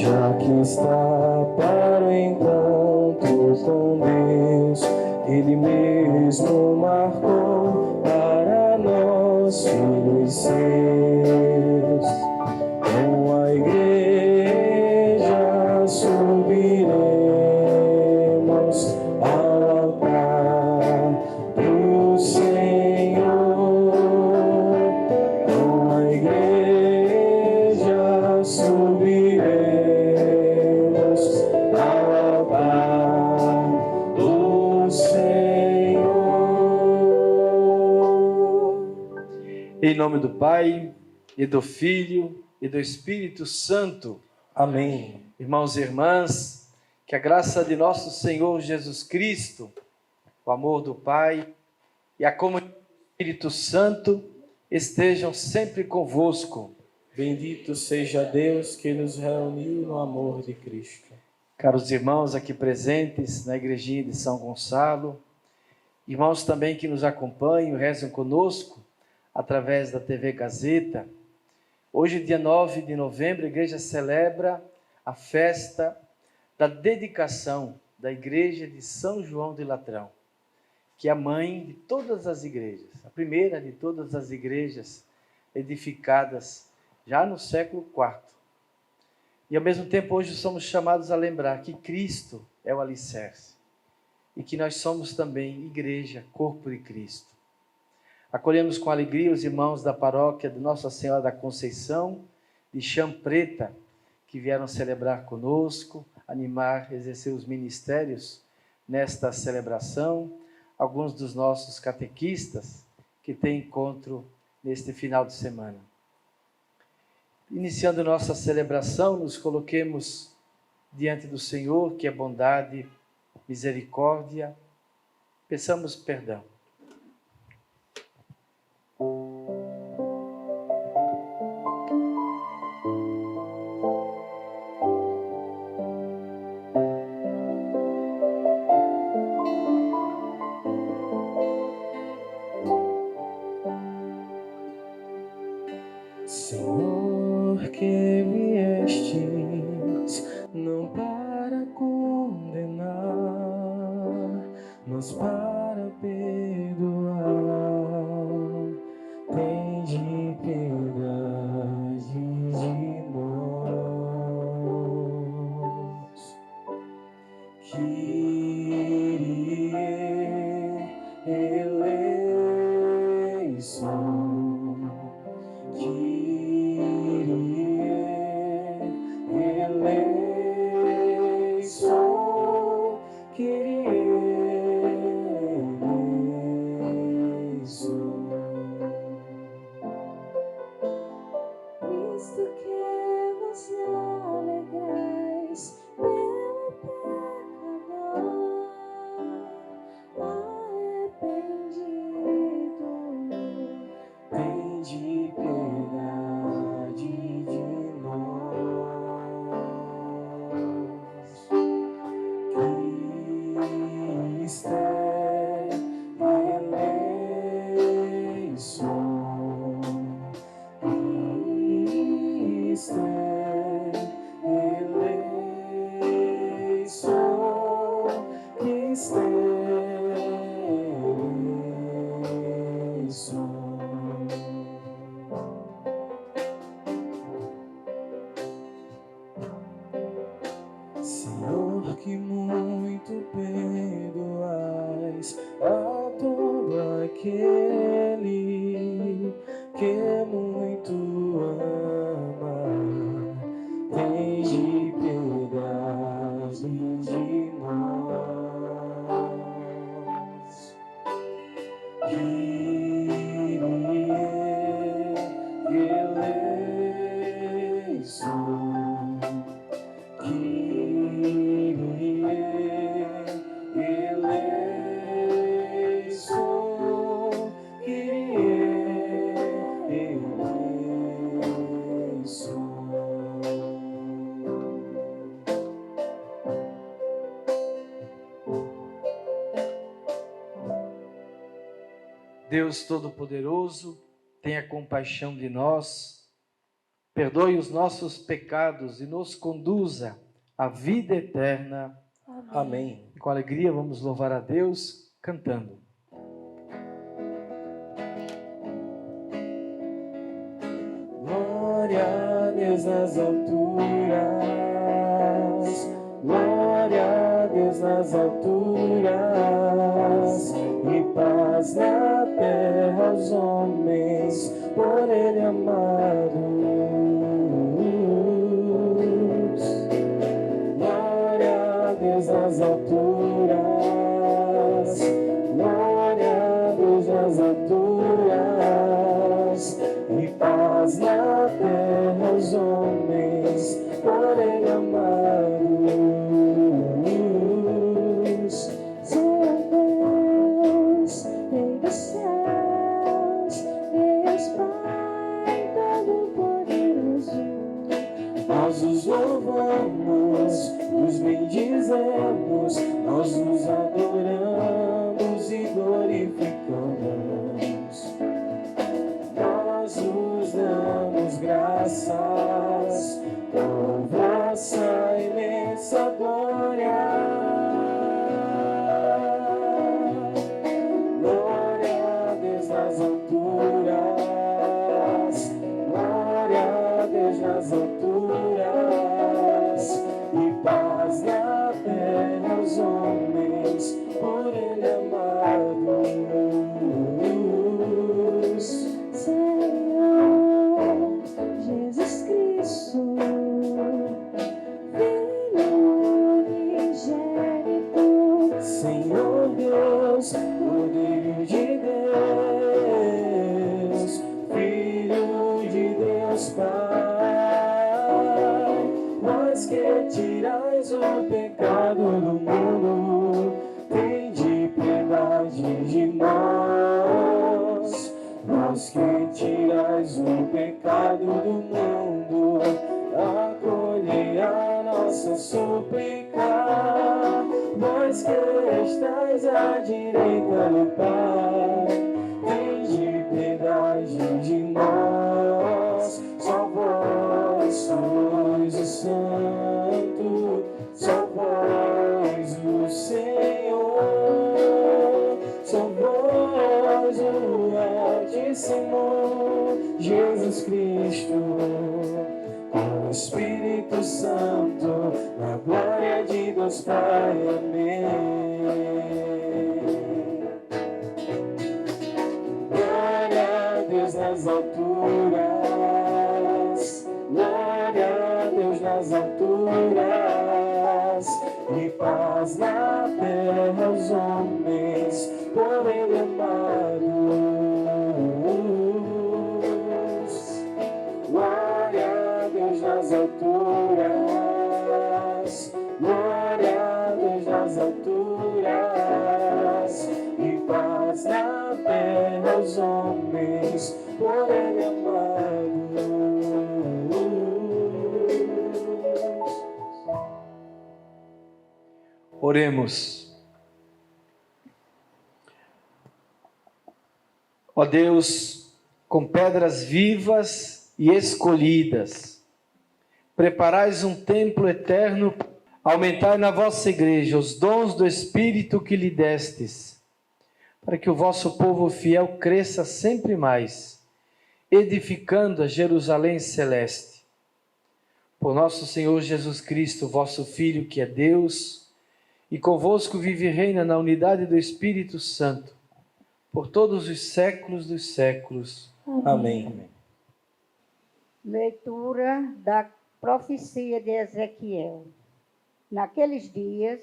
já que está para o encontro com Deus, Ele mesmo marcou para nós, filhos seus. Com a igreja subiremos ao altar do Senhor. Com a igreja subiremos ao altar do Senhor. Em nome do Pai, e do Filho, e do Espírito Santo. Amém. Irmãos e irmãs, que a graça de nosso Senhor Jesus Cristo, o amor do Pai e a comunhão do Espírito Santo estejam sempre convosco. Bendito seja Deus que nos reuniu no amor de Cristo. Caros irmãos aqui presentes na igrejinha de São Gonçalo, irmãos também que nos acompanham, rezam conosco através da TV Gazeta. Hoje, dia 9 de novembro, a igreja celebra a festa da dedicação da igreja de São João de Latrão, que é a mãe de todas as igrejas, a primeira de todas as igrejas edificadas já no século IV. E ao mesmo tempo hoje somos chamados a lembrar que Cristo é o alicerce e que nós somos também igreja, corpo de Cristo. Acolhemos com alegria os irmãos da paróquia de Nossa Senhora da Conceição, de Chã Preta, que vieram celebrar conosco, animar, exercer os ministérios nesta celebração. Alguns dos nossos catequistas que têm encontro neste final de semana. Iniciando nossa celebração, nos coloquemos diante do Senhor, que é bondade, misericórdia. Peçamos perdão. Senhor, que viestes não para condenar, mas para perdoar. Tende piedade de nós. Kyrie eleison. Kyrie eleison. Kyrie eleison. Visto que vos alegrais pelo pecador arrependido, Tende piedade de nós. Cristo eleison. Cristo eleison. Cristo eleison. Senhor, que muito perdoais a todo aquele que muito ama, tende piedade de nós. Kyrie eleison. Kyrie eleison. Kyrie eleison. Deus Todo-Poderoso, tenha compaixão de nós, perdoe os nossos pecados e nos conduza à vida eterna. Amém. E com alegria vamos louvar a Deus cantando. Glória a Deus nas alturas, glória a Deus nas alturas, e paz na terra aos homens, por Ele amados. Glória a Deus nas alturas, glória a Deus nas alturas, e paz na terra aos homens, por Ele amados. Senhor Deus, Rei dos céus, Deus Pai Todo-Poderoso, Nós os louvamos, nos bendizemos, nós nos adoramos e glorificamos. Nós os damos graças por vossa imensa glória. Glória a Deus nas alturas, glória a Deus nas alturas, e paz na terra aos homens, por Ele amados. Senhor Jesus Cristo, Filho unigênito, Senhor Deus, Cordeiro de Deus, Filho de Deus Pai, vós que tirais o pecado do mundo, tende piedade de nós. Vós que tirais o pecado do mundo, acolhei a nossa súplica. Vós que estais à direita do Pai, tende piedade de nós. Só vós sois o Santo, só vós o Senhor, só vós o Altíssimo, Jesus Cristo, com o Espírito Santo, na glória de Deus Pai. Amém. Glória a Deus nas alturas, glória a Deus nas alturas, e paz na terra aos homens, por Ele amados. Glória a Deus nas alturas, glória a Deus nas alturas, e paz na terra aos homens, por Ele amados. Oremos. Ó Deus, com pedras vivas e escolhidas, preparais um templo eterno, aumentai na vossa igreja os dons do Espírito que lhe destes, para que o vosso povo fiel cresça sempre mais, edificando a Jerusalém celeste. Por nosso Senhor Jesus Cristo, vosso Filho, que é Deus, e convosco vive e reina na unidade do Espírito Santo, por todos os séculos dos séculos. Amém. Leitura da profecia de Ezequiel. Naqueles dias,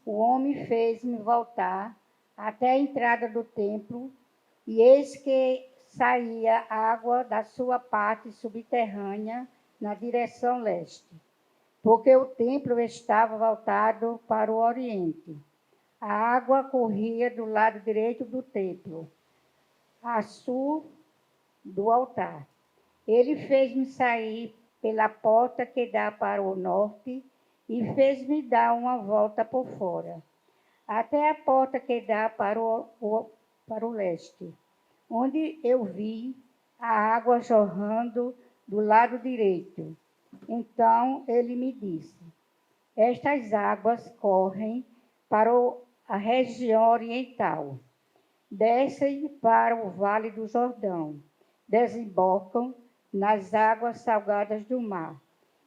o homem fez-me voltar até a entrada do templo, e eis que saía água da sua parte subterrânea na direção leste, porque o templo estava voltado para o oriente. A água corria do lado direito do templo, a sul do altar. Ele fez-me sair pela porta que dá para o norte e fez-me dar uma volta por fora, até a porta que dá para o leste, onde eu vi a água jorrando do lado direito. Então ele me disse: estas águas correm para a região oriental, descem para o Vale do Jordão, desembocam nas águas salgadas do mar,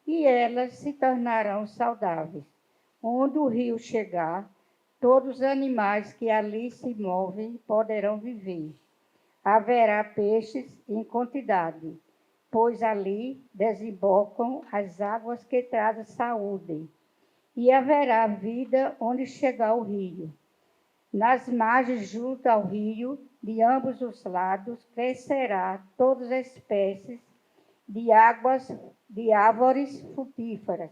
e elas se tornarão saudáveis. Onde o rio chegar, todos os animais que ali se movem poderão viver. Haverá peixes em quantidade, pois ali desembocam as águas que trazem saúde. E haverá vida onde chegar o rio. Nas margens junto ao rio, de ambos os lados, crescerá todas as espécies de árvores frutíferas.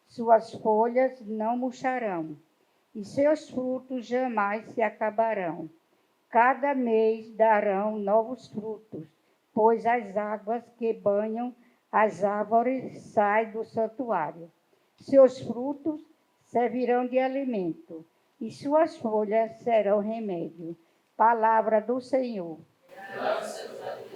Suas folhas não murcharão, e seus frutos jamais se acabarão. Cada mês darão novos frutos, pois as águas que banham as árvores saem do santuário. Seus frutos servirão de alimento, e suas folhas serão remédio. Palavra do Senhor. Graças a Deus.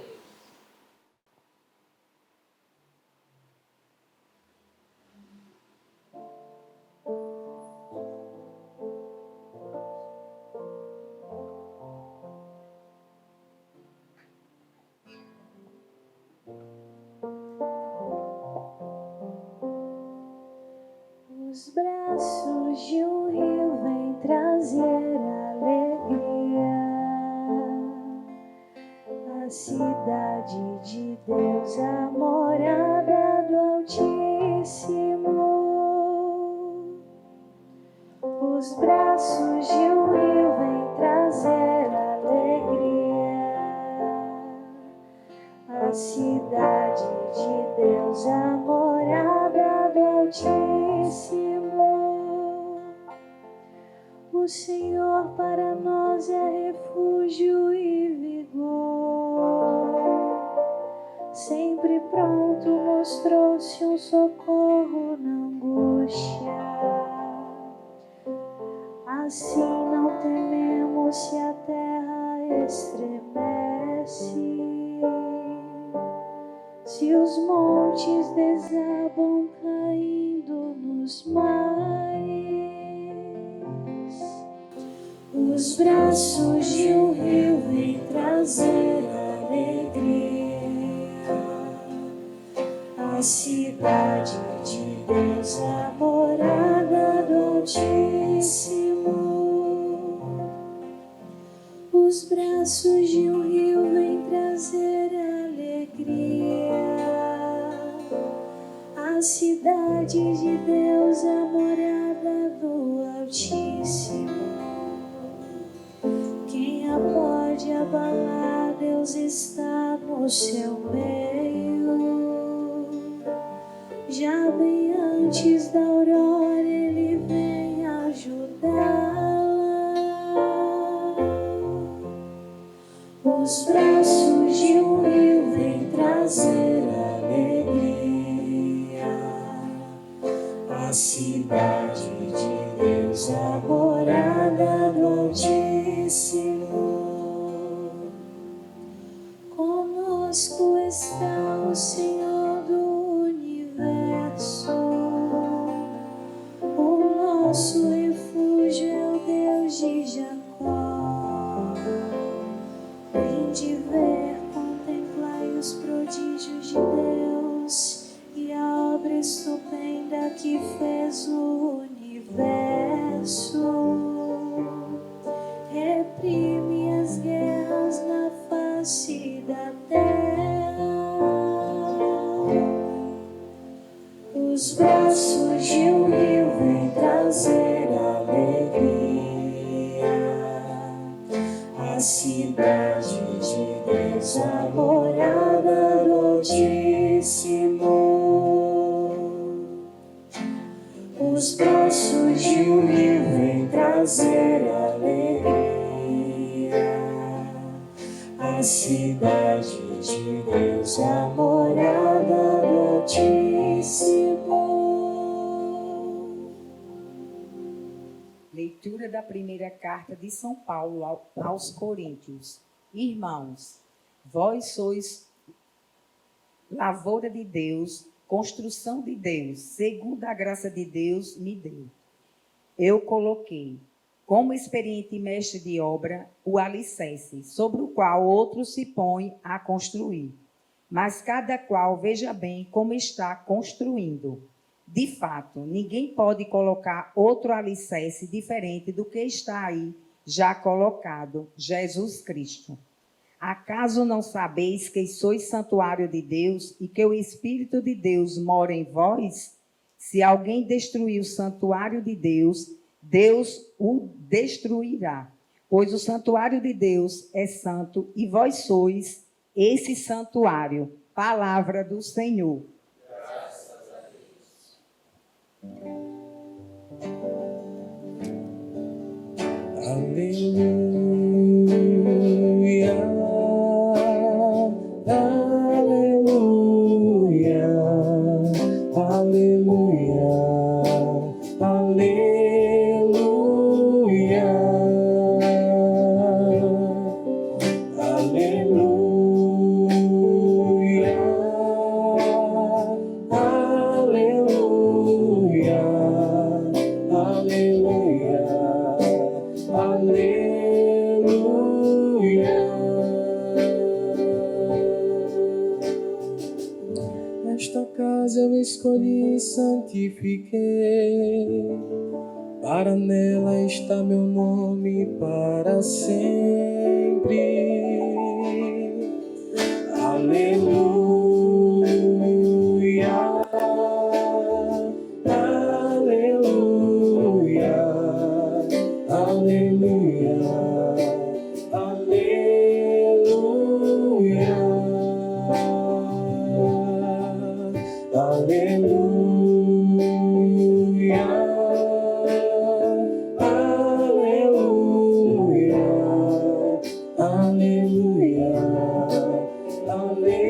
Os braços de um rio vêm trazer alegria. A cidade de Deus, a morada do Altíssimo. Os braços de um rio vêm trazer alegria. A cidade de Deus, a morada do Altíssimo. O Senhor para nós é refúgio e vigor. Sempre pronto mostrou-se um socorro na angústia. Assim não tememos se a terra estremece, se os montes desabam caindo nos mares. Os braços de um rio vêm trazer alegria. A cidade de Deus, a morada do Altíssimo. Os braços de um rio vêm trazer alegria. A cidade de Deus, a morada do Altíssimo. Quem a pode abalar? Deus está no seu meio. Já bem antes da aurora Ele vem ajudá-la. Os braços de um rio vêm trazer alegria. A cidade de Deus, a morada do Altíssimo. Conosco está o Senhor do universo. O nosso refúgio é o Deus de Jacó. Vinde ver, contemplai os prodígios de Deus e a obra estupenda que fez o universo. Reprime as guerras na face da terra. Os braços de um rio vêm trazer alegria. A cidade de Deus, a morada do Altíssimo. Os braços de um rio vêm trazer alegria. A cidade de Deus, a morada do Altíssimo. Leitura da primeira carta de São Paulo aos Coríntios. Irmãos, vós sois lavoura de Deus, construção de Deus, segundo a graça de Deus me deu. Eu coloquei, como experiente mestre de obra, o alicerce, sobre o qual outro se põe a construir. Mas cada qual veja bem como está construindo. De fato, ninguém pode colocar outro alicerce diferente do que está aí já colocado, Jesus Cristo. Acaso não sabeis que sois santuário de Deus e que o Espírito de Deus mora em vós? Se alguém destruir o santuário de Deus, Deus o destruirá. Pois o santuário de Deus é santo e vós sois esse santuário. Palavra do Senhor. Graças a Deus. Aleluia, aleluia, aleluia, aleluia, aleluia, aleluia, aleluia. Aleluia. Esta casa eu escolhi e santifiquei, para nela está meu nome para sempre. Aleluia. Aleluia. Aleluia, aleluia, aleluia, aleluia, aleluia, aleluia.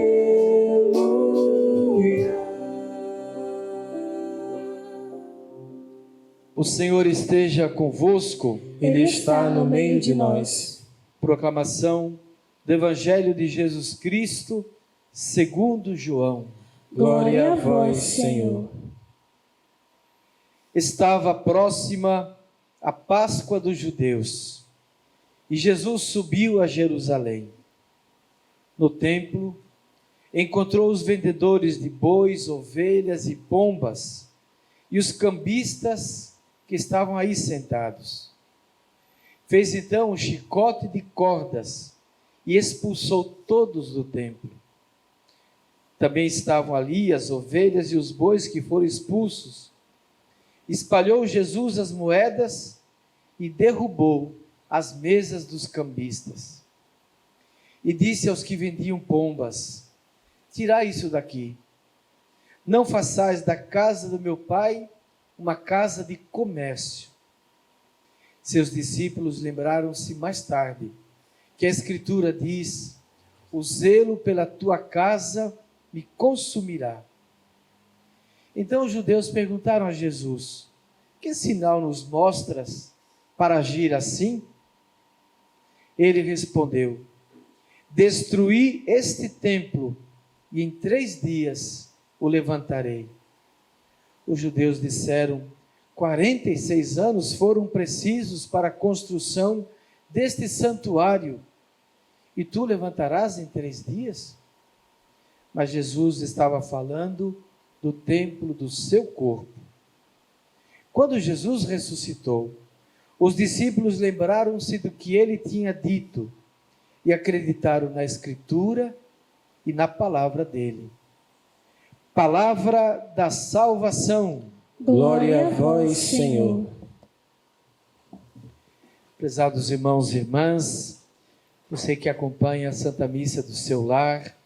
O Senhor esteja convosco. Ele está no meio de nós. Proclamação do Evangelho de Jesus Cristo, segundo João. Glória a vós, Senhor. Estava próxima a Páscoa dos judeus e Jesus subiu a Jerusalém. No templo, encontrou os vendedores de bois, ovelhas e pombas e os cambistas que estavam aí sentados. Fez então um chicote de cordas e expulsou todos do templo. Também estavam ali as ovelhas e os bois que foram expulsos. Espalhou Jesus as moedas e derrubou as mesas dos cambistas. E disse aos que vendiam pombas: tirai isso daqui. Não façais da casa do meu pai uma casa de comércio. Seus discípulos lembraram-se mais tarde que a Escritura diz: o zelo pela tua casa me consumirá. Então os judeus perguntaram a Jesus: que sinal nos mostras para agir assim? Ele respondeu: destruí este templo e em 3 dias o levantarei. Os judeus disseram: 46 anos foram precisos para a construção deste santuário, e tu levantarás em 3 dias? Mas Jesus estava falando do templo do seu corpo. Quando Jesus ressuscitou, os discípulos lembraram-se do que ele tinha dito e acreditaram na Escritura e na palavra dele. Palavra da salvação. Glória a vós, Senhor. Prezados irmãos e irmãs, você que acompanha a Santa Missa do seu lar,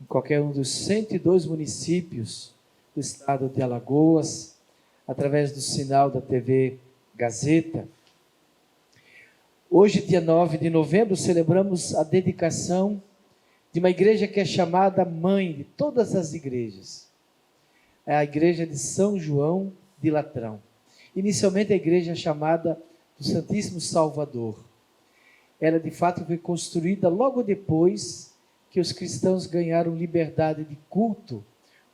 em qualquer um dos 102 municípios do estado de Alagoas, através do sinal da TV Gazeta. Hoje, dia 9 de novembro, celebramos a dedicação de uma igreja que é chamada mãe de todas as igrejas. É a igreja de São João de Latrão. Inicialmente a igreja chamada do Santíssimo Salvador. Ela de fato foi construída logo depois que os cristãos ganharam liberdade de culto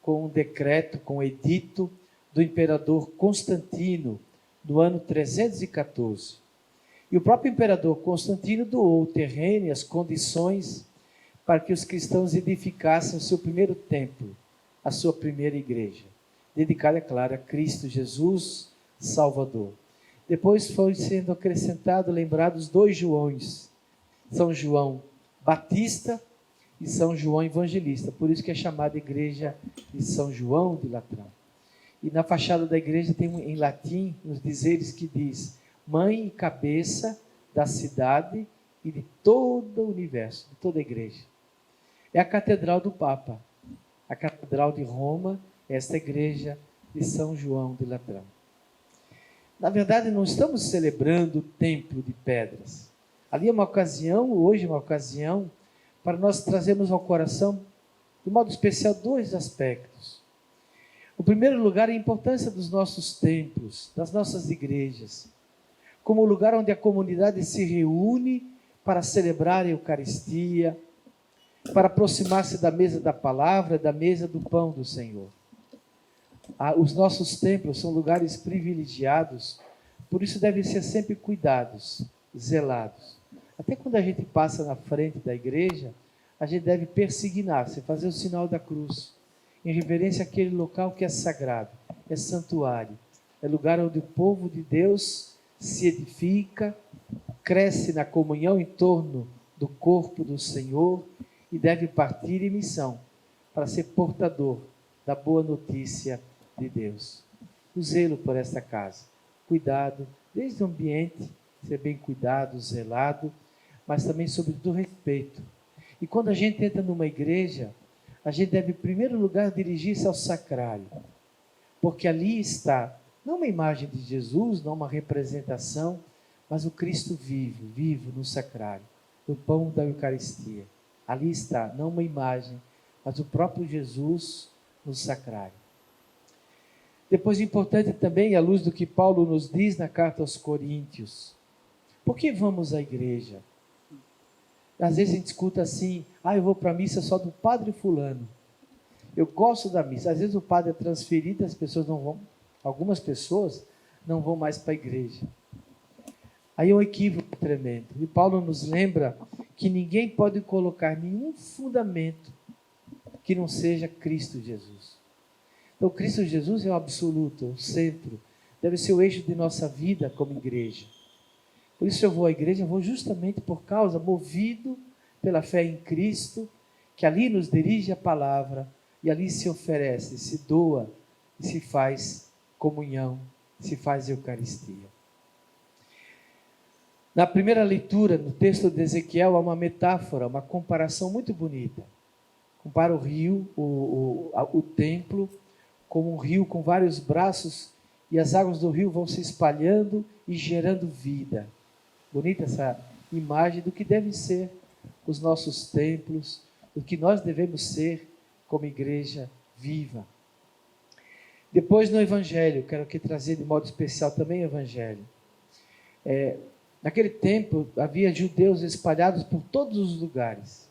com um decreto, com um edito do imperador Constantino, no ano 314. E o próprio imperador Constantino doou o terreno e as condições para que os cristãos edificassem o seu primeiro templo, a sua primeira igreja, dedicada, é claro, a Cristo Jesus Salvador. Depois foi sendo acrescentado, lembrados, 2 Joões, São João Batista e São João Evangelista, por isso que é chamada Igreja de São João de Latrão. E na fachada da igreja tem em latim uns dizeres que diz: mãe e cabeça da cidade e de todo o universo, de toda a igreja. É a catedral do Papa, a catedral de Roma, esta igreja de São João de Latrão. Na verdade, não estamos celebrando o templo de pedras. Ali é uma ocasião, hoje é uma ocasião, para nós trazermos ao coração, de modo especial, 2 aspectos. O primeiro lugar é a importância dos nossos templos, das nossas igrejas, como o lugar onde a comunidade se reúne para celebrar a Eucaristia, para aproximar-se da mesa da palavra, da mesa do pão do Senhor. Os nossos templos são lugares privilegiados, por isso devem ser sempre cuidados, zelados. Até quando a gente passa na frente da igreja, a gente deve persignar-se, fazer o sinal da cruz, em reverência àquele local que é sagrado, é santuário, é lugar onde o povo de Deus se edifica, cresce na comunhão em torno do corpo do Senhor e deve partir em missão para ser portador da boa notícia de Deus. O zelo por esta casa, cuidado, desde o ambiente, ser bem cuidado, zelado, mas também sobretudo respeito. E quando a gente entra numa igreja, a gente deve, em primeiro lugar, dirigir-se ao sacrário, porque ali está, não uma imagem de Jesus, não uma representação, mas o Cristo vivo no sacrário, no pão da Eucaristia. Ali está, não uma imagem, mas o próprio Jesus no sacrário. Depois, importante também, à luz do que Paulo nos diz na carta aos Coríntios, por que vamos à igreja? Às vezes a gente escuta assim: eu vou para a missa só do padre fulano. Eu gosto da missa. Às vezes o padre é transferido, as pessoas não vão, algumas pessoas não vão mais para a igreja. Aí é um equívoco tremendo. E Paulo nos lembra que ninguém pode colocar nenhum fundamento que não seja Cristo Jesus. Então Cristo Jesus é o absoluto, o centro, deve ser o eixo de nossa vida como igreja. Por isso eu vou à igreja, eu vou justamente por causa, movido pela fé em Cristo, que ali nos dirige a palavra, e ali se oferece, se doa, e se faz comunhão, se faz Eucaristia. Na primeira leitura, no texto de Ezequiel, há uma metáfora, uma comparação muito bonita. Compara o rio, o templo, como um rio com vários braços, e as águas do rio vão se espalhando e gerando vida. Bonita essa imagem do que devem ser os nossos templos, do que nós devemos ser como igreja viva. Depois no Evangelho, quero aqui trazer de modo especial também o Evangelho. Naquele tempo havia judeus espalhados por todos os lugares.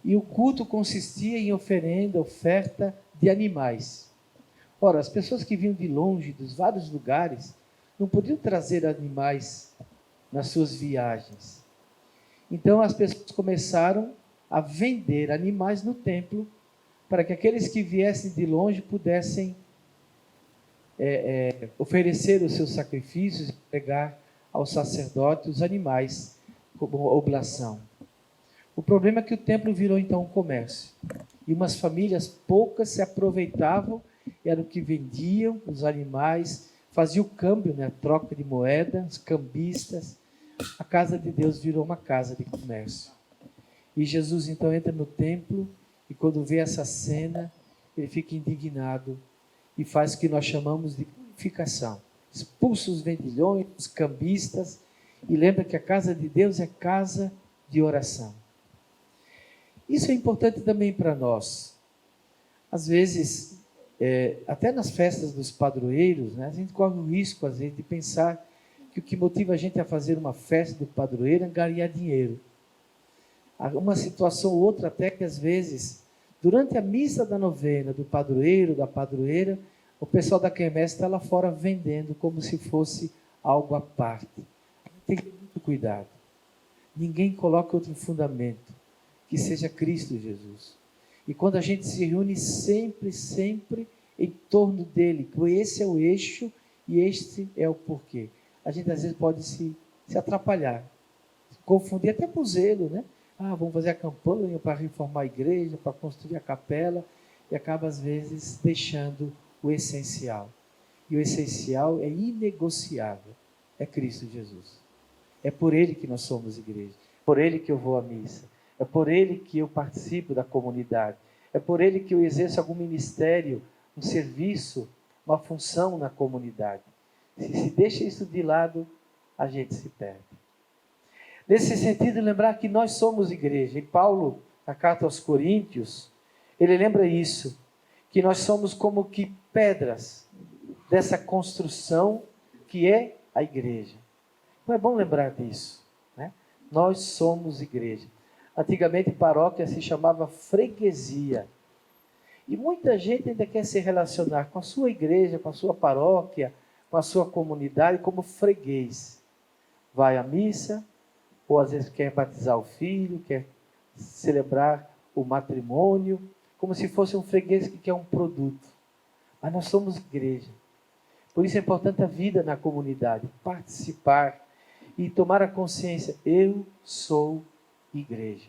E o culto consistia em oferta de animais. Ora, as pessoas que vinham de longe, dos vários lugares, não podiam trazer animais nas suas viagens. Então as pessoas começaram a vender animais no templo para que aqueles que viessem de longe pudessem oferecer os seus sacrifícios e entregar ao sacerdote os animais como oblação. O problema é que o templo virou então um comércio. E umas famílias poucas se aproveitavam, eram que vendiam os animais, faziam o câmbio, a troca de moeda, os cambistas. A casa de Deus virou uma casa de comércio. E Jesus então entra no templo e quando vê essa cena, ele fica indignado e faz o que nós chamamos de purificação. Expulsa os vendilhões, os cambistas e lembra que a casa de Deus é casa de oração. Isso é importante também para nós. Às vezes, até nas festas dos padroeiros, a gente corre o risco, às vezes, de pensar que o que motiva a gente a fazer uma festa do padroeiro é ganhar dinheiro. uma situação ou outra até que às vezes, durante a missa da novena, do padroeiro, da padroeira, o pessoal da quermesse está lá fora vendendo como se fosse algo à parte. Tem que ter muito cuidado. Ninguém coloca outro fundamento que seja Cristo Jesus. E quando a gente se reúne sempre, sempre em torno dele, que esse é o eixo e este é o porquê. A gente às vezes pode se atrapalhar, se confundir até por zelo, né? Vamos fazer a campanha para reformar a igreja, para construir a capela, e acaba às vezes deixando o essencial. E o essencial é inegociável, é Cristo Jesus. É por Ele que nós somos igreja, é por Ele que eu vou à missa, é por Ele que eu participo da comunidade, é por Ele que eu exerço algum ministério, um serviço, uma função na comunidade. Se deixa isso de lado, a gente se perde. Nesse sentido, lembrar que nós somos igreja. E Paulo, na carta aos Coríntios, ele lembra isso, que nós somos como que pedras dessa construção que é a igreja. Então é bom lembrar disso, né? Nós somos igreja. Antigamente, paróquia se chamava freguesia. E muita gente ainda quer se relacionar com a sua igreja, com a sua paróquia, com a sua comunidade, como freguês. Vai à missa, ou às vezes quer batizar o filho, quer celebrar o matrimônio, como se fosse um freguês que quer um produto. Mas nós somos igreja. Por isso é importante a vida na comunidade, participar e tomar a consciência, eu sou igreja.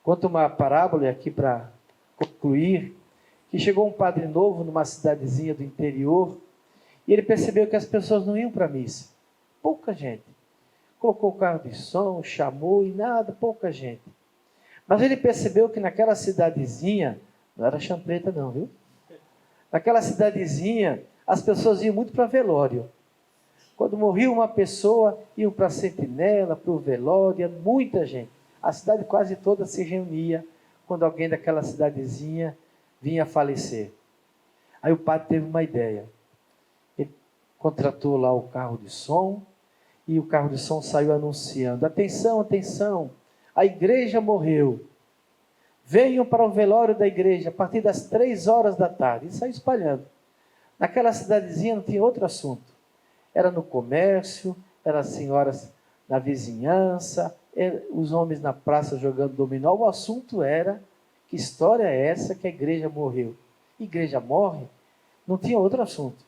Conta uma parábola aqui para concluir, que chegou um padre novo numa cidadezinha do interior e ele percebeu que as pessoas não iam para a missa. Pouca gente. Colocou o carro de som, chamou e nada, pouca gente. Mas ele percebeu que naquela cidadezinha, não era Champreta não, viu? Naquela cidadezinha, as pessoas iam muito para velório. Quando morria uma pessoa, iam para a sentinela, para o velório, muita gente. A cidade quase toda se reunia quando alguém daquela cidadezinha vinha a falecer. Aí o padre teve uma ideia. Ele contratou lá o carro de som, e o carro de som saiu anunciando, atenção, atenção, a igreja morreu. Venham para o velório da igreja a partir das 3 horas da tarde. E saiu espalhando. Naquela cidadezinha não tinha outro assunto. Era no comércio, eram as senhoras na vizinhança, os homens na praça jogando dominó. O assunto era, que história é essa que a igreja morreu? Igreja morre? Não tinha outro assunto.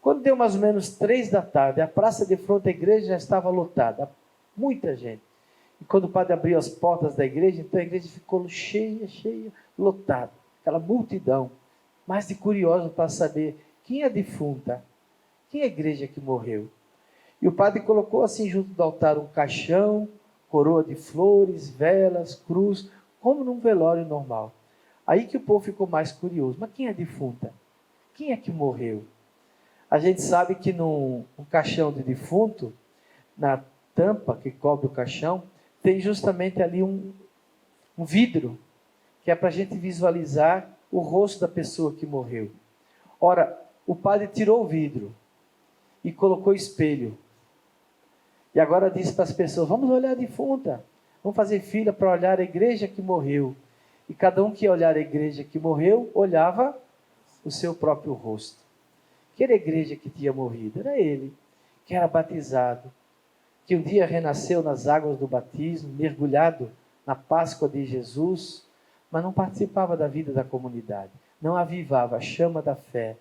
Quando deu mais ou menos 3 da tarde, a praça de frente à igreja já estava lotada. Muita gente. E quando o padre abriu as portas da igreja, então a igreja ficou cheia, lotada. Aquela multidão. Mais de curiosos para saber quem é a defunta, quem é a igreja que morreu. E o padre colocou assim junto do altar um caixão, coroa de flores, velas, cruz, como num velório normal. Aí que o povo ficou mais curioso. Mas quem é a defunta? Quem é que morreu? A gente sabe que num caixão de defunto, na tampa que cobre o caixão, tem justamente ali um vidro, que é para a gente visualizar o rosto da pessoa que morreu. Ora, o padre tirou o vidro e colocou espelho. E agora disse para as pessoas, vamos olhar a defunta, vamos fazer fila para olhar a igreja que morreu. E cada um que ia olhar a igreja que morreu, olhava o seu próprio rosto. Que era a igreja que tinha morrido? Era ele, que era batizado, que um dia renasceu nas águas do batismo, mergulhado na Páscoa de Jesus, mas não participava da vida da comunidade, não avivava a chama da fé,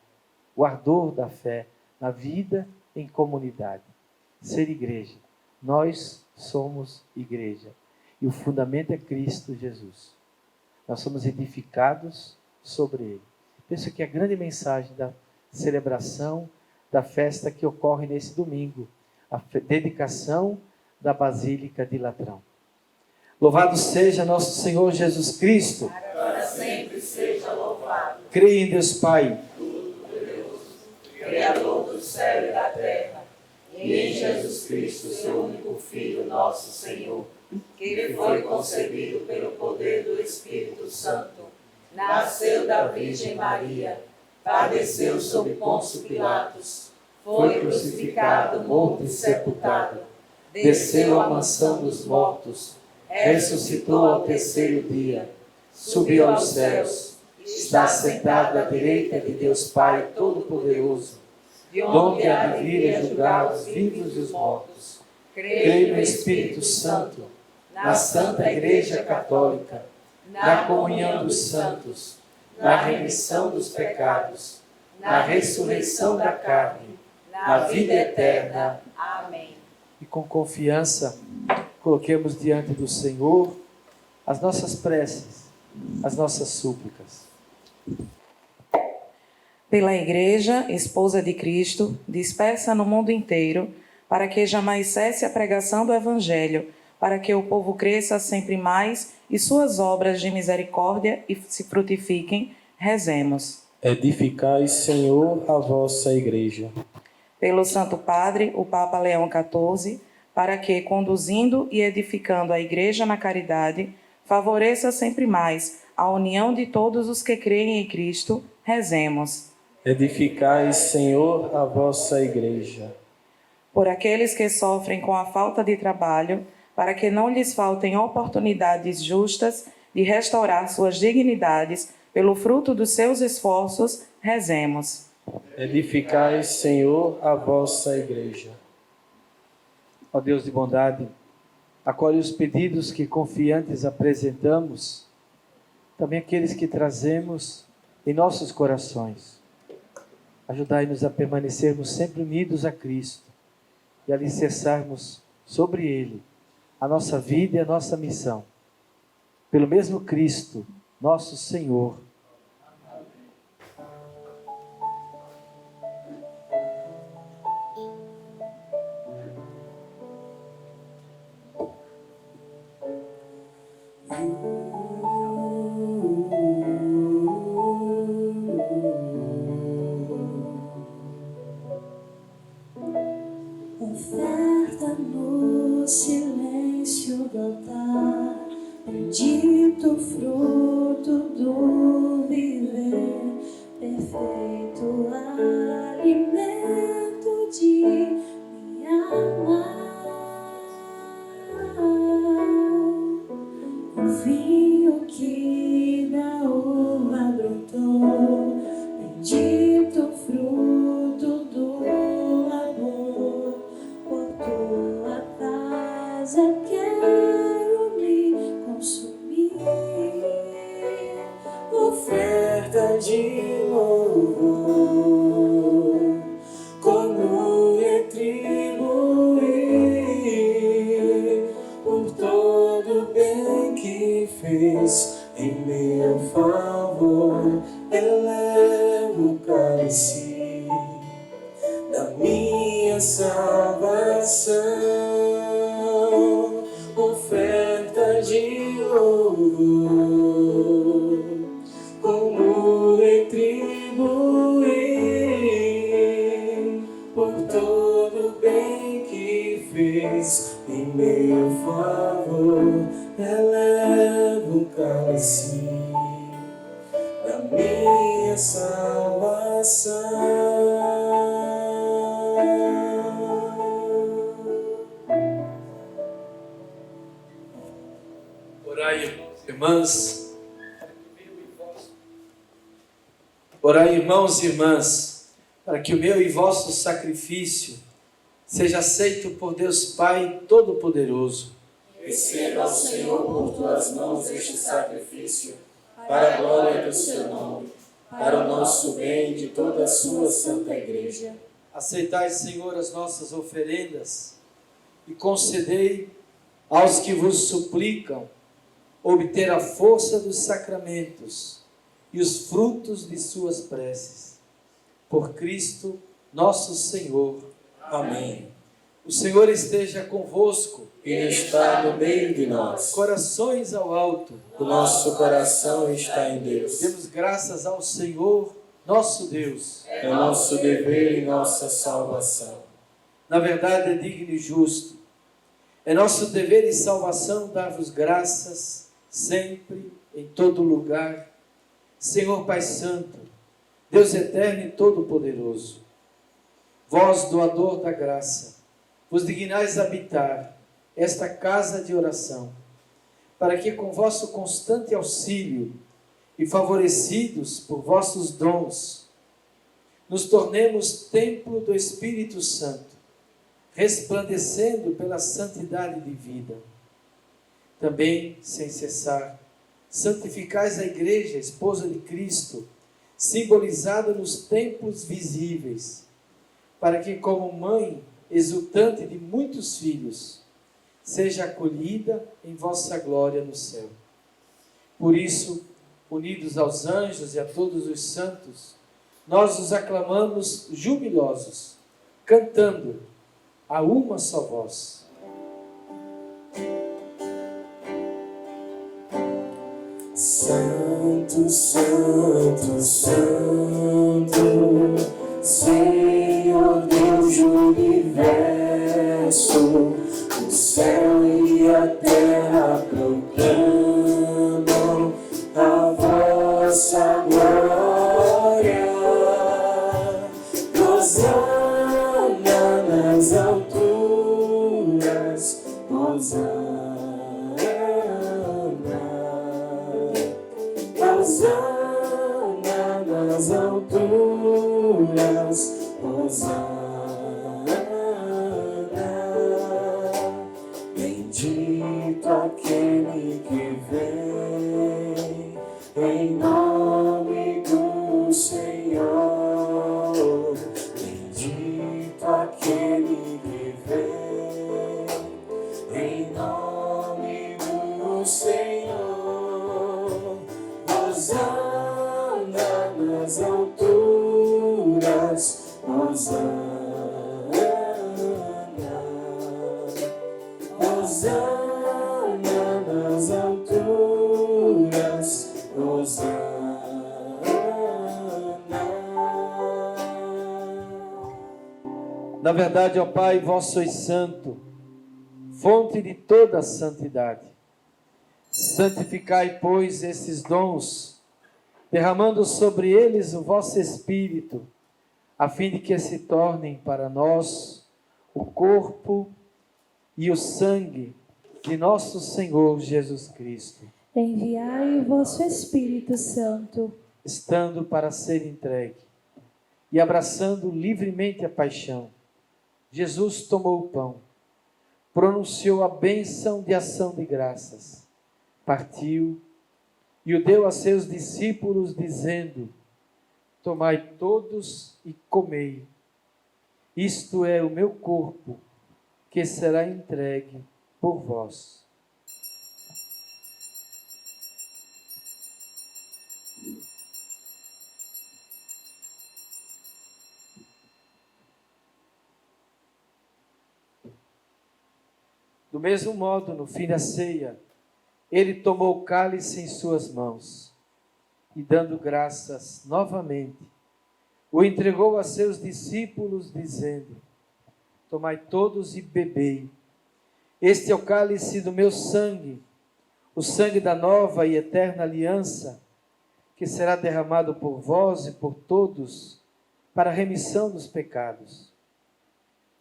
o ardor da fé na vida em comunidade. Ser igreja. Nós somos igreja. E o fundamento é Cristo Jesus. Nós somos edificados sobre Ele. Penso que a grande mensagem da celebração da festa que ocorre nesse domingo, a dedicação da Basílica de Latrão. Louvado seja nosso Senhor Jesus Cristo. Para sempre seja louvado. Creio em Deus Pai, Criador do céu e da terra, e em Jesus Cristo, seu único Filho, nosso Senhor, que foi concebido pelo poder do Espírito Santo, nasceu da Virgem Maria, padeceu sob Pôncio Pilatos, foi crucificado, morto e sepultado, desceu à mansão dos mortos, ressuscitou ao terceiro dia, subiu aos céus, está sentado à direita de Deus Pai Todo-Poderoso, de onde há de vir a julgar os vivos e os mortos. Creio no Espírito Santo, na Santa Igreja Católica, na comunhão dos santos, na remissão dos pecados, na ressurreição da carne, na vida eterna. Amém. E com confiança, coloquemos diante do Senhor as nossas preces, as nossas súplicas. Pela Igreja, esposa de Cristo, dispersa no mundo inteiro, para que jamais cesse a pregação do Evangelho, para que o povo cresça sempre mais e suas obras de misericórdia se frutifiquem, rezemos. Edificai, Senhor, a vossa Igreja. Pelo Santo Padre, o Papa Leão XIV, para que, conduzindo e edificando a Igreja na caridade, favoreça sempre mais a união de todos os que creem em Cristo, rezemos. Edificai, Senhor, a vossa Igreja. Por aqueles que sofrem com a falta de trabalho, para que não lhes faltem oportunidades justas de restaurar suas dignidades pelo fruto dos seus esforços, rezemos. Edificai, Senhor, a vossa Igreja. Ó Deus de bondade, acolhe os pedidos que confiantes apresentamos, também aqueles que trazemos em nossos corações. Ajudai-nos a permanecermos sempre unidos a Cristo e alicerçarmos sobre Ele a nossa vida e a nossa missão. Pelo mesmo Cristo, nosso Senhor. Oferta no silêncio do altar, bendito fruto do viver, perfeito alimento de minha alma. O vinho que da uva brotou, bendito fruto do amor, por tua casa quero me consumir. Oferta de louvor, como retribuir por todo o bem que fez em meu favor. Elevo o cálice da minha salvação, oferta de louvor, como retribuir por todo o bem que fez em meu favor. Elevo o cálice da minha salvação. Orai, irmãos e irmãs. Orai, irmãos e irmãs, para que o meu e vosso sacrifício seja aceito por Deus Pai Todo-Poderoso. Receba, Senhor, por tuas mãos este sacrifício, para a glória do seu nome, para o nosso bem e de toda a sua santa Igreja. Aceitai, Senhor, as nossas oferendas e concedei aos que vos suplicam obter a força dos sacramentos e os frutos de suas preces. Por Cristo, nosso Senhor. Amém. O Senhor esteja convosco. Ele está no meio de nós. Corações ao alto. O nosso coração está em Deus. Demos graças ao Senhor, nosso Deus. É nosso dever e nossa salvação. Na verdade, é digno e justo. É nosso dever e salvação dar-vos graças sempre, em todo lugar. Senhor Pai Santo, Deus eterno e todo-poderoso, vós, doador da graça, vos dignais habitar esta casa de oração, para que com vosso constante auxílio e favorecidos por vossos dons, nos tornemos templo do Espírito Santo, resplandecendo pela santidade de vida. Também, sem cessar, santificais a Igreja, esposa de Cristo, simbolizada nos templos visíveis, para que, como mãe exultante de muitos filhos, seja acolhida em vossa glória no céu. Por isso, unidos aos anjos e a todos os santos, nós os aclamamos jubilosos, cantando a uma só voz. Santo, Santo, Santo, Senhor Deus do universo, o céu e a terra proclamam a vossa glória. Hosana nas alturas, Hosana. Hosana nas alturas, Hosana. Bendito aquele que vem em nome do Senhor. Bendito aquele que vem em nome do Senhor. Hosana nas alturas, Hosana. Hosana nas alturas, Hosana. Na verdade, ó Pai, vós sois santo, fonte de toda a santidade. Santificai, pois, esses dons, derramando sobre eles o vosso Espírito, a fim de que se tornem para nós o corpo e o sangue de nosso Senhor Jesus Cristo. Enviai o vosso Espírito Santo, estando para ser entregue e abraçando livremente a paixão, Jesus tomou o pão, pronunciou a bênção de ação de graças, partiu e o deu a seus discípulos, dizendo: tomai todos e comei. Isto é o meu corpo, que será entregue por vós. Do mesmo modo, no fim da ceia, ele tomou o cálice em suas mãos e, dando graças novamente, o entregou a seus discípulos, dizendo: tomai todos e bebei. Este é o cálice do meu sangue, o sangue da nova e eterna aliança, que será derramado por vós e por todos para a remissão dos pecados.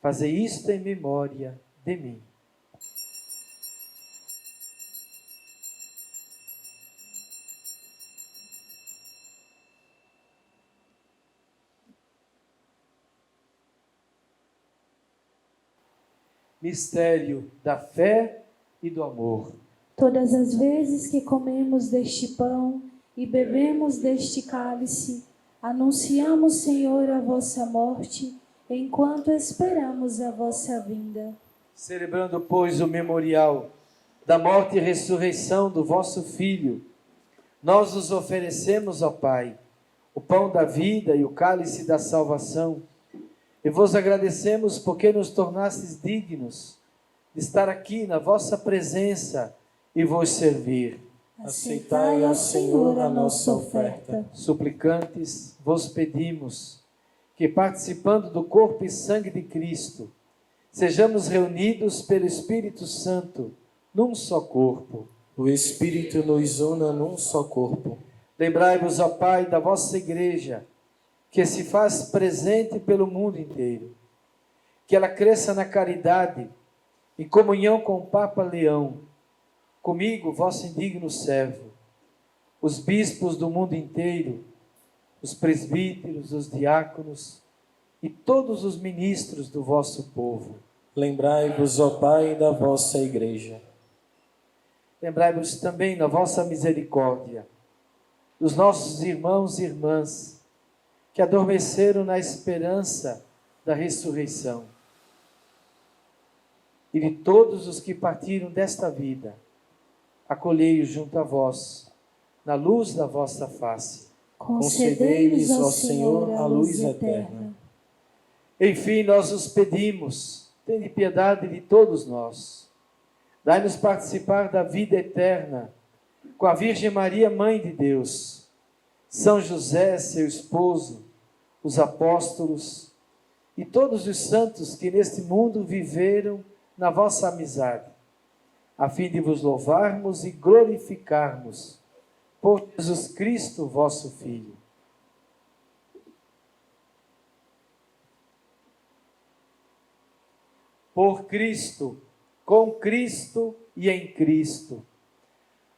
Fazei isto em memória de mim. Mistério da fé e do amor. todas as vezes que comemos deste pão e bebemos deste cálice, anunciamos, Senhor, a vossa morte, enquanto esperamos a vossa vinda. Celebrando, pois, o memorial da morte e ressurreição do vosso Filho, nós os oferecemos, ó Pai, o pão da vida e o cálice da salvação, e vos agradecemos porque nos tornastes dignos de estar aqui na vossa presença e vos servir. Aceitai, ó Senhor, a nossa oferta. Suplicantes, vos pedimos que, participando do corpo e sangue de Cristo, sejamos reunidos pelo Espírito Santo num só corpo. O Espírito nos una num só corpo. Lembrai-vos, ó Pai, da vossa Igreja, que se faz presente pelo mundo inteiro. Que ela cresça na caridade, em comunhão com o Papa Leão, comigo, vosso indigno servo, os bispos do mundo inteiro, os presbíteros, os diáconos e todos os ministros do vosso povo. Lembrai-vos, ó Pai, da vossa Igreja. Lembrai-vos também na vossa misericórdia dos nossos irmãos e irmãs que adormeceram na esperança da ressurreição e de todos os que partiram desta vida. Acolhei-os junto a vós, na luz da vossa face. Concedei-lhes, ó Senhor, a luz eterna. Enfim, nós os pedimos, tende piedade de todos nós. Dai-nos participar da vida eterna com a Virgem Maria, Mãe de Deus, São José, seu esposo, os apóstolos e todos os santos que neste mundo viveram na vossa amizade, a fim de vos louvarmos e glorificarmos por Jesus Cristo, vosso Filho. Por Cristo, com Cristo e em Cristo.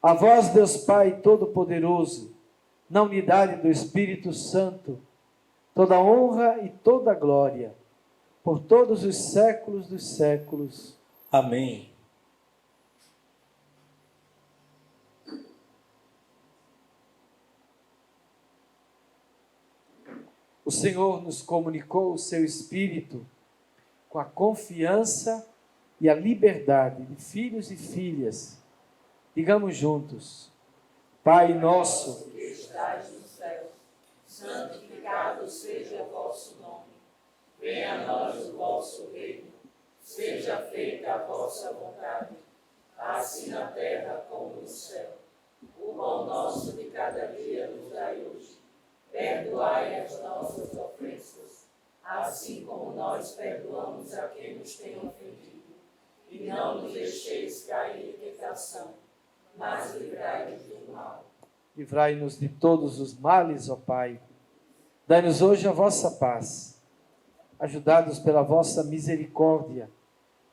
A vós, Deus Pai Todo-Poderoso, na unidade do Espírito Santo, toda honra e toda glória, por todos os séculos dos séculos. Amém. O Senhor nos comunicou o seu Espírito com a confiança e a liberdade de filhos e filhas. Digamos juntos: Pai nosso, que estais no céu, santificado seja o vosso nome. Venha a nós o vosso reino. Seja feita a vossa vontade, assim na terra como no céu. O pão nosso de cada dia nos dai hoje. Perdoai as nossas ofensas, assim como nós perdoamos a quem nos tem ofendido. E não nos deixeis cair em tentação, mas livrai-nos do mal. livrai-nos de todos os males, ó Pai. Dai-nos hoje a vossa paz. Ajudados pela vossa misericórdia,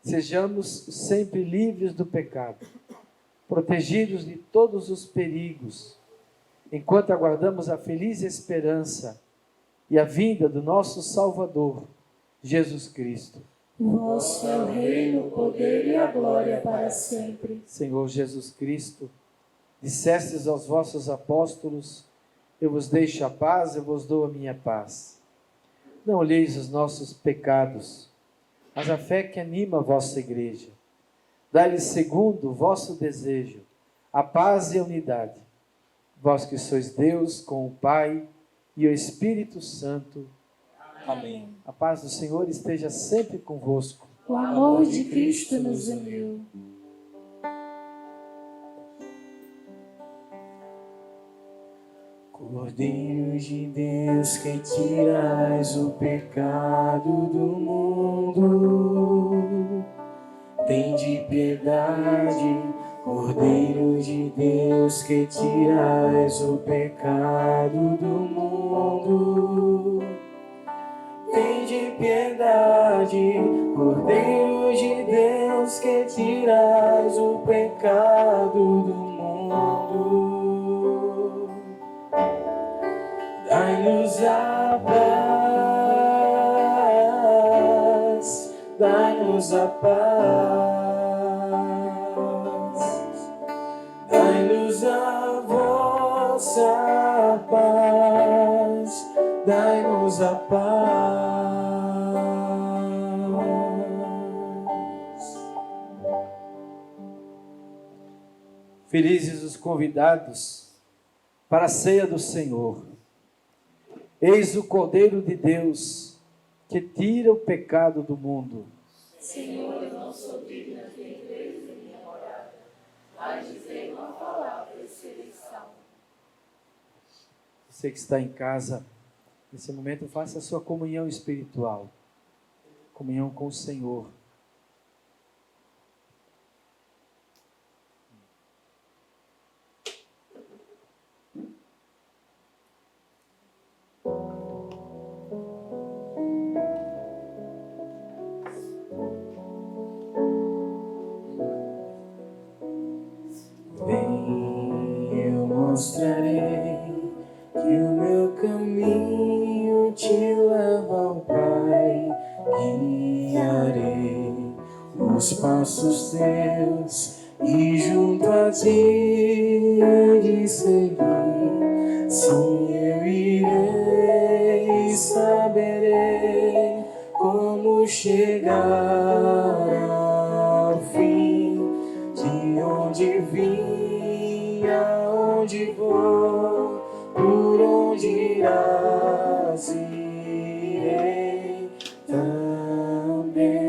sejamos sempre livres do pecado, protegidos de todos os perigos, enquanto aguardamos a feliz esperança e a vinda do nosso Salvador, Jesus Cristo. Vosso é o reino, o poder e a glória para sempre. Senhor Jesus Cristo, dissestes aos vossos apóstolos: eu vos deixo a paz, eu vos dou a minha paz. Não olheis os nossos pecados, mas a fé que anima a vossa igreja. Dai-lhes segundo o vosso desejo, a paz e a unidade. Vós que sois Deus com o Pai e o Espírito Santo. Amém. A paz do Senhor esteja sempre convosco. O amor de Cristo nos uniu. Cordeiro de Deus, que tirais o pecado do mundo, tende piedade. Cordeiro de Deus, que tirais o pecado do mundo, tende piedade. Cordeiro de Deus, que tirais o pecado do mundo, dai-nos a paz, dai-nos a paz. Dai-nos a vossa paz, dai-nos a paz. Felizes os convidados para a ceia do Senhor. Eis o Cordeiro de Deus, que tira o pecado do mundo. Senhor, eu não sou digna de entreis em minha morada, mas dizei uma palavra e serei salvo. Você que está em casa, nesse momento, faça a sua comunhão espiritual. Comunhão com o Senhor. guiarei os passos teus e junto a ti hei de seguir. Sim, eu irei e saberei como chegar ao fim, de onde vim, aonde vou, por onde irás, irei também.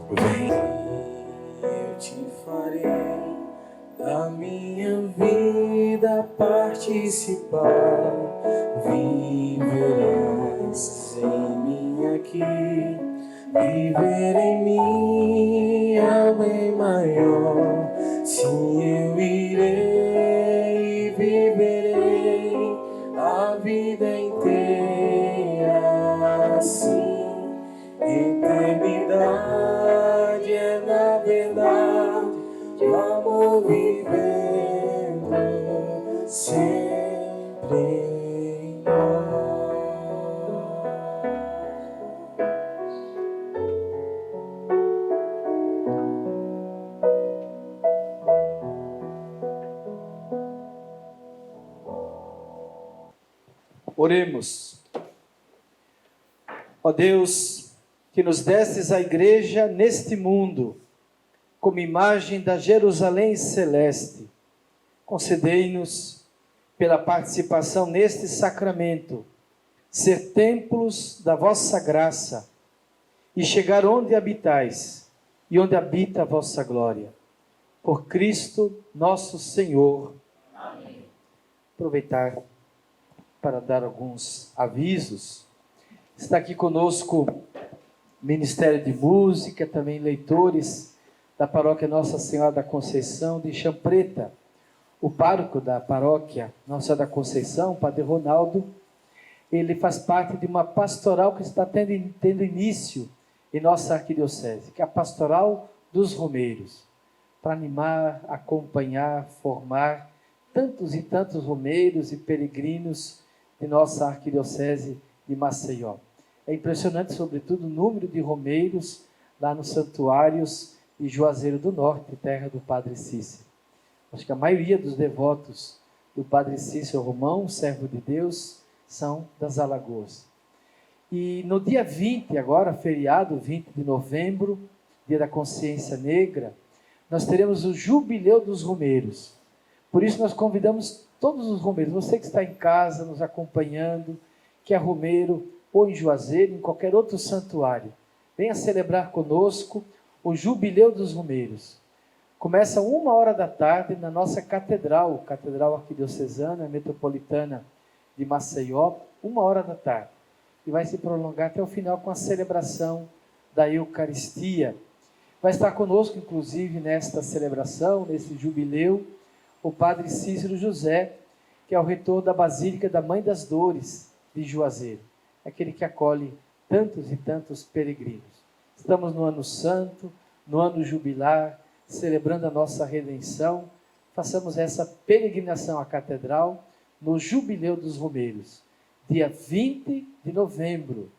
Vem, eu te farei da minha vida participar. Viverás em mim aqui, viver em mim é bem maior. Sim, eu irei e viverei a vida inteira assim. Eternidade é na verdade o amor vivendo sempre em nós. Oremos. Ó Deus, que nos destes a igreja neste mundo, como imagem da Jerusalém celeste, concedei-nos, pela participação neste sacramento, ser templos da vossa graça e chegar onde habitais e onde habita a vossa glória. Por Cristo nosso Senhor. Amém. Aproveitar para dar alguns avisos. Está aqui conosco Ministério de Música, também leitores da paróquia Nossa Senhora da Conceição de Champreta. O pároco da paróquia Nossa Senhora da Conceição, Padre Ronaldo, ele faz parte de uma pastoral que está tendo início em nossa arquidiocese, que é a Pastoral dos Romeiros, para animar, acompanhar, formar tantos e tantos romeiros e peregrinos de nossa arquidiocese de Maceió. É impressionante, sobretudo, o número de romeiros lá nos santuários de Juazeiro do Norte, terra do Padre Cícero. Acho que a maioria dos devotos do Padre Cícero Romão, servo de Deus, são das Alagoas. E no dia 20, agora, feriado, 20 de novembro, dia da consciência negra, nós teremos o Jubileu dos Romeiros. Por isso nós convidamos todos os romeiros, você que está em casa nos acompanhando, que é romeiro, ou em Juazeiro, em qualquer outro santuário, venha celebrar conosco o Jubileu dos Romeiros. Começa 13h na nossa catedral, Catedral Arquidiocesana Metropolitana de Maceió, 13h, e vai se prolongar até o final com a celebração da Eucaristia. Vai estar conosco, inclusive, nesta celebração, nesse jubileu, o Padre Cícero José, que é o reitor da Basílica da Mãe das Dores de Juazeiro, aquele que acolhe tantos e tantos peregrinos. Estamos no ano santo, no ano jubilar, celebrando a nossa redenção. Façamos essa peregrinação à catedral no Jubileu dos Romeiros, dia 20 de novembro,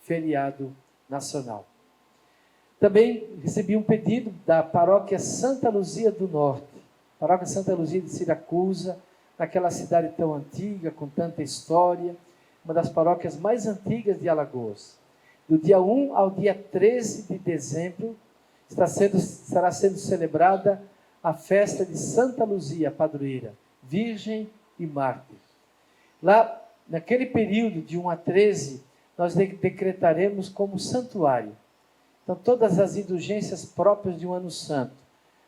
feriado nacional. Também recebi um pedido da paróquia Santa Luzia do Norte, paróquia Santa Luzia de Siracusa, naquela cidade tão antiga, com tanta história, uma das paróquias mais antigas de Alagoas. Do dia 1 ao dia 13 de dezembro, estará sendo celebrada a festa de Santa Luzia, padroeira, virgem e mártir. Lá, naquele período de 1 a 13, nós decretaremos como santuário. Então, todas as indulgências próprias de um ano santo,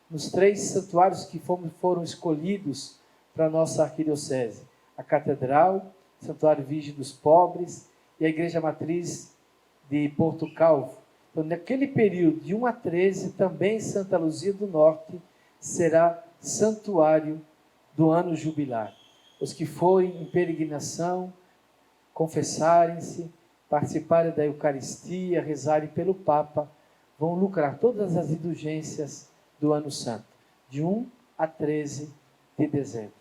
nos 3 santuários que foram escolhidos para a nossa arquidiocese: a Catedral, o Santuário Virgem dos Pobres e a Igreja Matriz de Porto Calvo. Então, naquele período de 1 a 13, também Santa Luzia do Norte será santuário do ano jubilar. os que forem em peregrinação, confessarem-se, participarem da Eucaristia, rezarem pelo Papa, vão lucrar todas as indulgências do Ano Santo, de 1 a 13 de dezembro.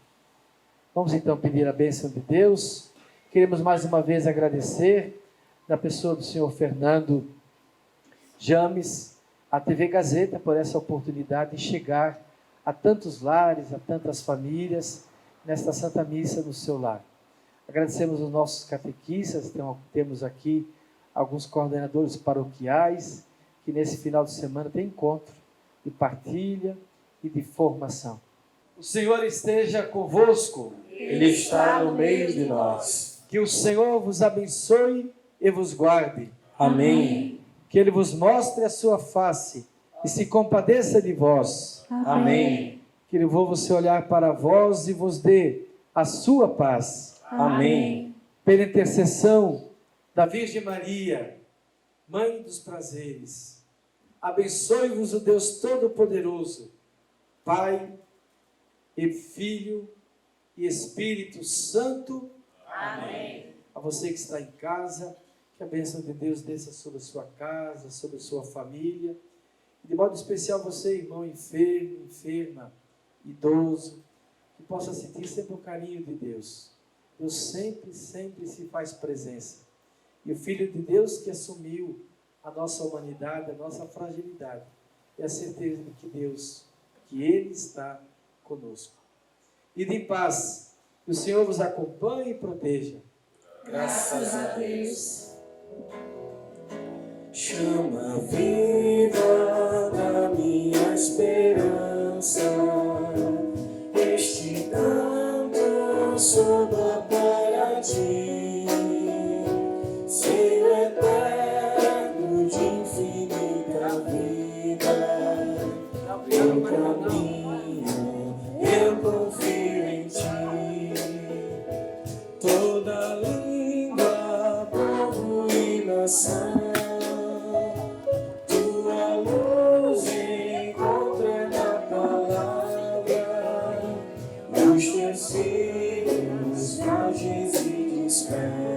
Vamos então pedir a bênção de Deus. Queremos mais uma vez agradecer, na pessoa do senhor Fernando James, a TV Gazeta, por essa oportunidade de chegar a tantos lares, a tantas famílias, nesta Santa Missa no seu lar. Agradecemos os nossos catequistas, temos aqui alguns coordenadores paroquiais, que nesse final de semana tem encontro de partilha e de formação. O Senhor esteja convosco. Ele está no meio de nós. Que o Senhor vos abençoe e vos guarde. Amém. Que Ele vos mostre a sua face e se compadeça de vós. Amém. Que Ele volva-se olhar para vós e vos dê a sua paz. Amém. Pela intercessão da Virgem Maria, Mãe dos prazeres, abençoe-vos o Deus Todo-Poderoso, Pai e Filho e Espírito Santo. Amém. A você que está em casa, que a bênção de Deus desça sobre a sua casa, sobre a sua família. E de modo especial você, irmão enfermo, enferma, idoso, que possa sentir sempre o carinho de Deus. Deus sempre, sempre se faz presença. E o Filho de Deus que assumiu a nossa humanidade, a nossa fragilidade, é a certeza de que Deus, que Ele está conosco. Ide em paz, que o Senhor vos acompanhe e proteja. Graças a Deus. Chama viva da minha esperança, este canto soba para ti, ser eterno de infinita vida. Eu caminho, eu confio em ti. Toda língua, povo e nação, tua luz encontra na palavra, os teus filhos frágeis e dispersos.